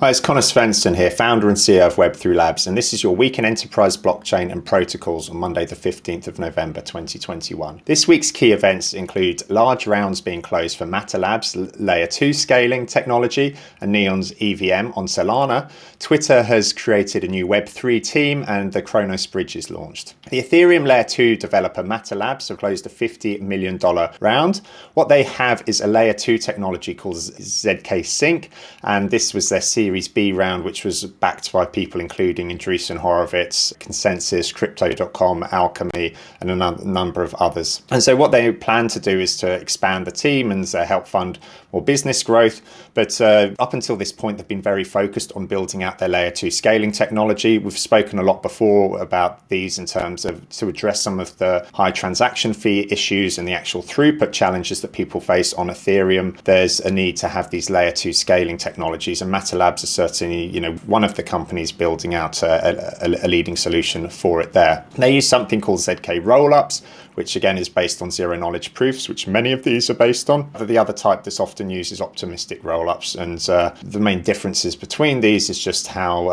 Hi, it's Conor Svensson here, founder and CEO of Web3 Labs, and this is your week in enterprise blockchain and protocols on Monday the 15th of November 2021. This week's key events include large rounds being closed for Matter Labs' Layer 2 scaling technology and Neon's EVM on Solana. Twitter has created a new Web3 team and the Cronos bridge is launched. The Ethereum Layer 2 developer Matter Labs have closed a $50 million round. What they have is a Layer 2 technology called ZK Sync, and this was their Series B round, which was backed by people including Andreessen Horowitz, Consensus, Crypto.com, Alchemy, and a number of others. And so what they plan to do is to expand the team and help fund more business growth. But up until this point, they've been very focused on building out their Layer 2 scaling technology. We've spoken a lot before about these in terms of to address some of the high transaction fee issues and the actual throughput challenges that people face on Ethereum. There's a need to have these Layer 2 scaling technologies, and Matter Labs is certainly, one of the companies building out a leading solution for it there. They use something called ZK rollups, which again is based on zero knowledge proofs, which many of these are based on. The other type that's often used is optimistic rollups, and the main differences between these is just how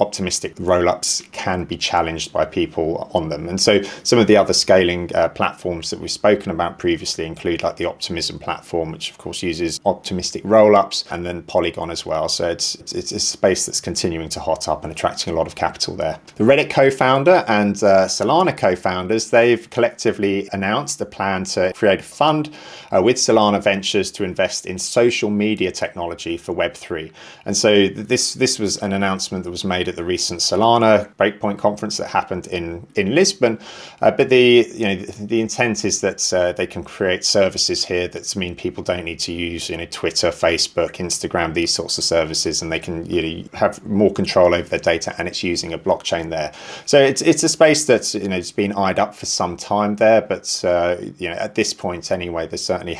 optimistic rollups can be challenged by people on them. And so some of the other scaling platforms that we've spoken about previously include like the Optimism platform, which of course uses optimistic rollups, and then Polygon as well. So it's a space that's continuing to hot up and attracting a lot of capital there. The Reddit co-founder and Solana co-founders, they've collectively announced the plan to create a fund with Solana Ventures to invest in social media technology for Web3. And so this was an announcement that was made at the recent Solana Breakpoint conference that happened in Lisbon. But the intent is that they can create services here that mean people don't need to use Twitter, Facebook, Instagram, these sorts of services, and they can have more control over their data, and it's using a blockchain there. So it's a space that's it's been eyed up for some time there, but at this point anyway, we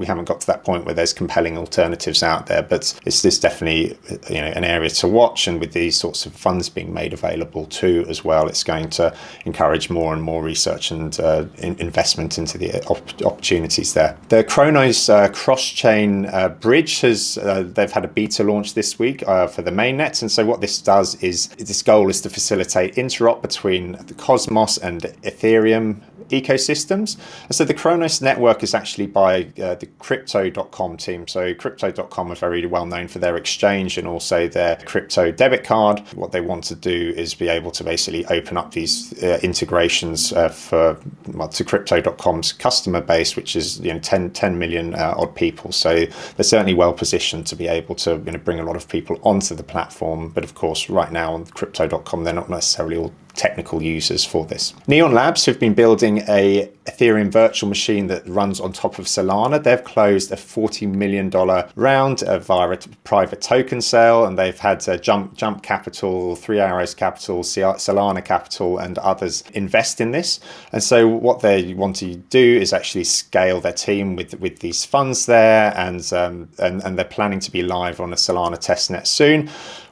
haven't got to that point where there's compelling alternatives out there. But it's definitely an area to watch, and with these sorts of funds being made available too as well, it's going to encourage more and more research and investment into the opportunities there. The Cronos cross-chain bridge they've had a beta launch this week for the mainnet, and so what this does is this goal is to facilitate interop between the Cosmos and Ethereum ecosystems. And so the Cronos network is actually by the Crypto.com team. So Crypto.com are very well known for their exchange and also their crypto debit card. What they want to do is be able to basically open up these integrations to Crypto.com's customer base, which is 10 million odd people. So they're certainly well positioned to be able to bring a lot of people onto the platform. But of course, right now on Crypto.com, they're not necessarily all technical users for this. Neon Labs have been building a Ethereum virtual machine that runs on top of Solana. They've closed a $40 million round via a private token sale, and they've had Jump Capital, Three Arrows Capital, Solana Capital, and others invest in this. And so what they want to do is actually scale their team with these funds there, and they're planning to be live on a Solana testnet soon.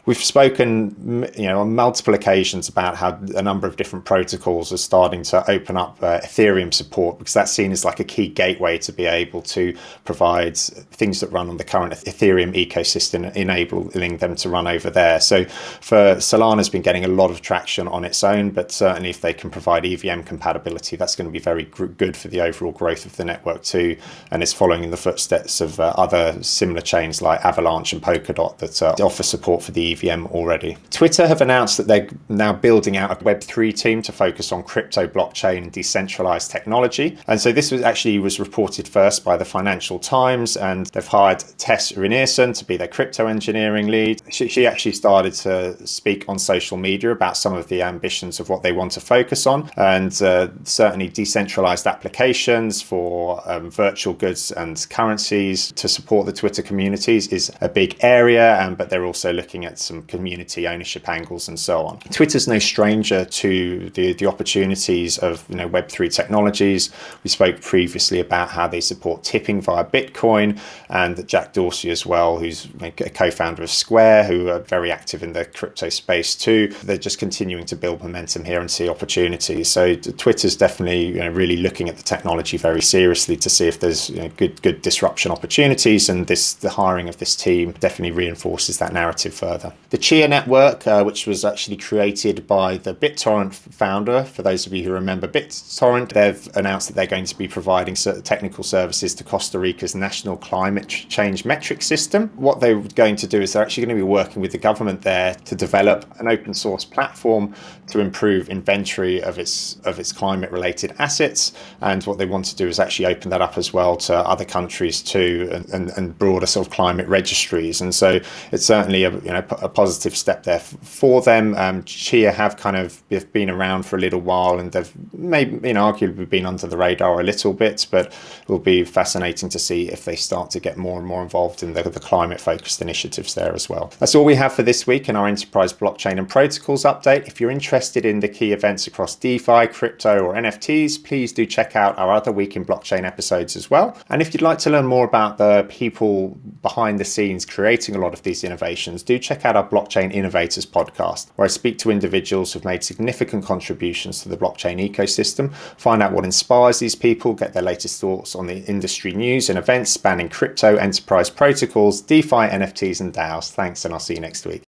We've spoken, on multiple occasions about how a number of different protocols are starting to open up Ethereum support, because that's seen as like a key gateway to be able to provide things that run on the current Ethereum ecosystem, enabling them to run over there. So for Solana's been getting a lot of traction on its own, but certainly if they can provide EVM compatibility, that's going to be very good for the overall growth of the network too. And it's following in the footsteps of other similar chains like Avalanche and Polkadot that offer support for the EVM already. Twitter have announced that they're now building out a Web3 team to focus on crypto, blockchain, and decentralized technology. And so this was reported first by the Financial Times, and they've hired Tess Rinearson to be their crypto engineering lead. She actually started to speak on social media about some of the ambitions of what they want to focus on, and certainly decentralized applications for virtual goods and currencies to support the Twitter communities is a big area, but they're also looking at some community ownership angles and so on. Twitter's no stranger to the opportunities of Web3 technologies. We spoke previously about how they support tipping via Bitcoin, and Jack Dorsey as well, who's a co-founder of Square, who are very active in the crypto space too. They're just continuing to build momentum here and see opportunities. So Twitter's definitely really looking at the technology very seriously to see if there's good disruption opportunities, and the hiring of this team definitely reinforces that narrative further. later. The Chia Network, which was actually created by the BitTorrent founder, for those of you who remember BitTorrent, they've announced that they're going to be providing certain technical services to Costa Rica's national climate change metric system. What they're going to do is they're actually going to be working with the government there to develop an open source platform to improve inventory of its climate related assets. And what they want to do is actually open that up as well to other countries too, and broader sort of climate registries. And so it's certainly a positive step there for them. Chia have kind of been around for a little while, and they've maybe arguably been under the radar a little bit, but it will be fascinating to see if they start to get more and more involved in the climate focused initiatives there as well. That's all we have for this week in our enterprise blockchain and protocols update. If you're interested in the key events across DeFi, crypto or NFTs, please do check out our other Week in Blockchain episodes as well. And if you'd like to learn more about the people behind the scenes creating a lot of these innovations, do check out our Blockchain Innovators podcast, where I speak to individuals who've made significant contributions to the blockchain ecosystem, find out what inspires these people, get their latest thoughts on the industry news and events spanning crypto, enterprise protocols, DeFi, NFTs and DAOs. Thanks, and I'll see you next week.